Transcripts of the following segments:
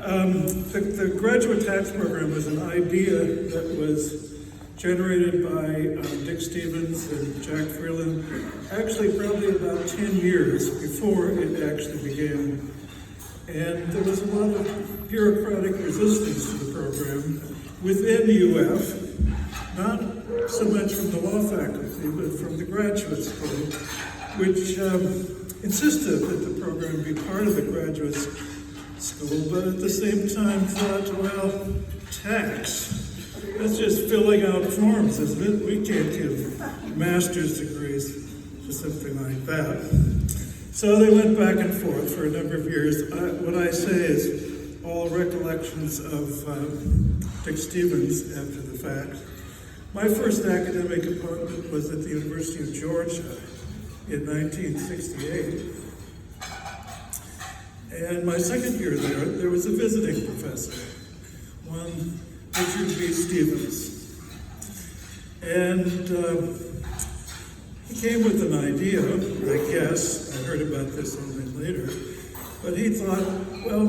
The graduate tax program was an idea that was generated by Dick Stevens and Jack Freeland, actually probably about 10 years before it actually began. And there was a lot of bureaucratic resistance to the program within UF, not so much from the law faculty, but from the graduate school, which insisted that the program be part of the graduate school, but at the same time thought, well, tax, that's just filling out forms, isn't it? We can't give master's degrees to something like that. So they went back and forth for a number of years. What I say is all recollections of Dick Stevens after the fact. My first academic appointment was at the University of Georgia in 1968. And my second year there was a visiting professor, one Richard B. Stevens. And he came with an idea, I guess, I heard about this only later, but he thought, well,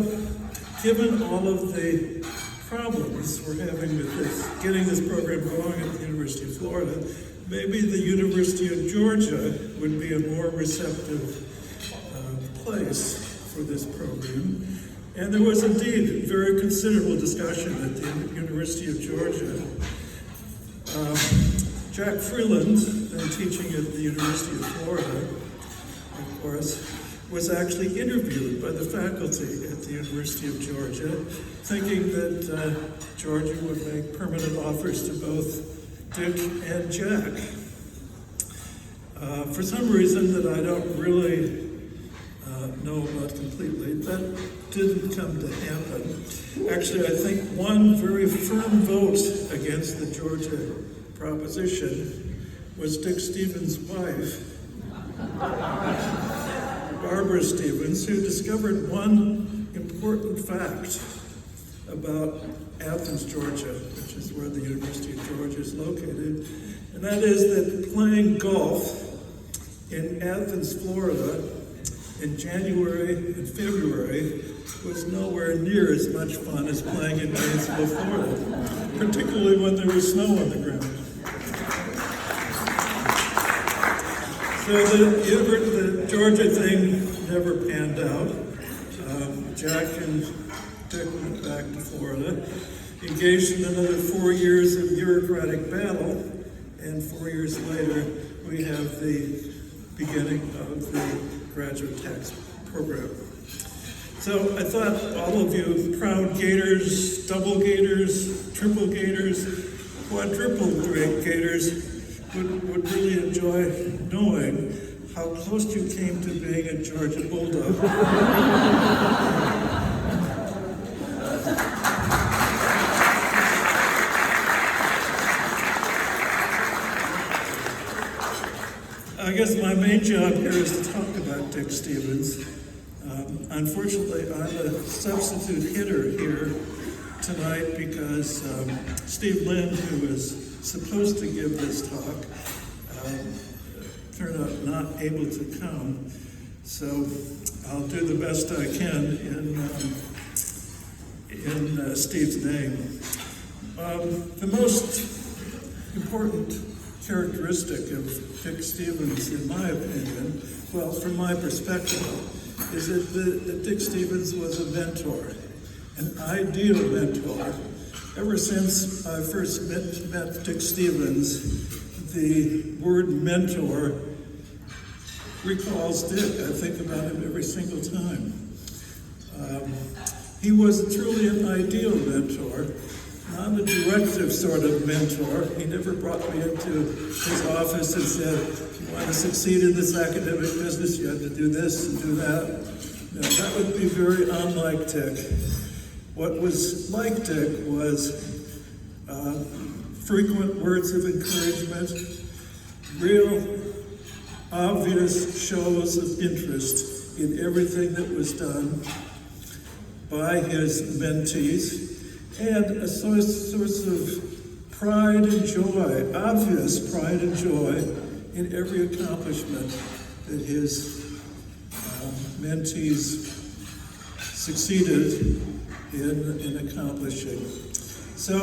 given all of the problems we're having with this, getting this program going at the University of Florida, maybe the University of Georgia would be a more receptive place for this program. And there was indeed very considerable discussion at the University of Georgia. Jack Freeland, then teaching at the University of Florida, of course, was actually interviewed by the faculty at the University of Georgia, thinking that Georgia would make permanent offers to both Dick and Jack. For some reason that I don't really know about completely, that didn't come to happen. Actually, I think one very firm vote against the Georgia proposition was Dick Stevens' wife, Barbara Stevens, who discovered one important fact about Athens, Georgia, which is where the University of Georgia is located, and that is that playing golf in Athens, Florida, in January and February was nowhere near as much fun as playing in Gainesville, Florida, particularly when there was snow on the ground. So the Georgia thing never panned out. Jack and Dick went back to Florida, engaged in another 4 years of bureaucratic battle, and 4 years later we have the beginning of the graduate tax program. So I thought all of you proud Gators, double Gators, triple Gators, quadruple Gators would really enjoy knowing how close you came to being a Georgia Bulldog. I guess my main job here is to talk about Dick Stevens. Unfortunately, I'm a substitute hitter here tonight because Steve Lynn, who was supposed to give this talk, turned out not able to come. So I'll do the best I can in Steve's name. The most important characteristic of Dick Stevens, in my opinion, well, from my perspective, is that Dick Stevens was a mentor, an ideal mentor. Ever since I first met Dick Stevens, the word mentor recalls Dick. I think about him every single time. He was truly an ideal mentor, not a directive sort of mentor. He never brought me into his office and said, if you want to succeed in this academic business, you have to do this and do that. No, that would be very unlike Dick. What was like Dick was frequent words of encouragement, real obvious shows of interest in everything that was done by his mentees, and a source of pride and joy, obvious pride and joy in every accomplishment that his mentees succeeded in accomplishing. So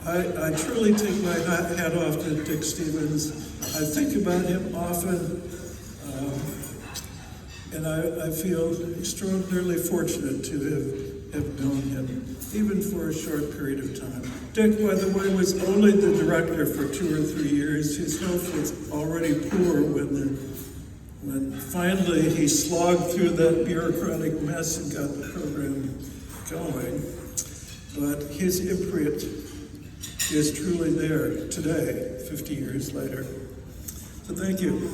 I truly take my hat off to Dick Stevens. I think about him often, and I feel extraordinarily fortunate to have known him, even for a short period of time. Dick, by the way, was only the director for 2 or 3 years. His health was already poor when finally he slogged through that bureaucratic mess and got the program going. But his imprint is truly there today, 50 years later. So thank you.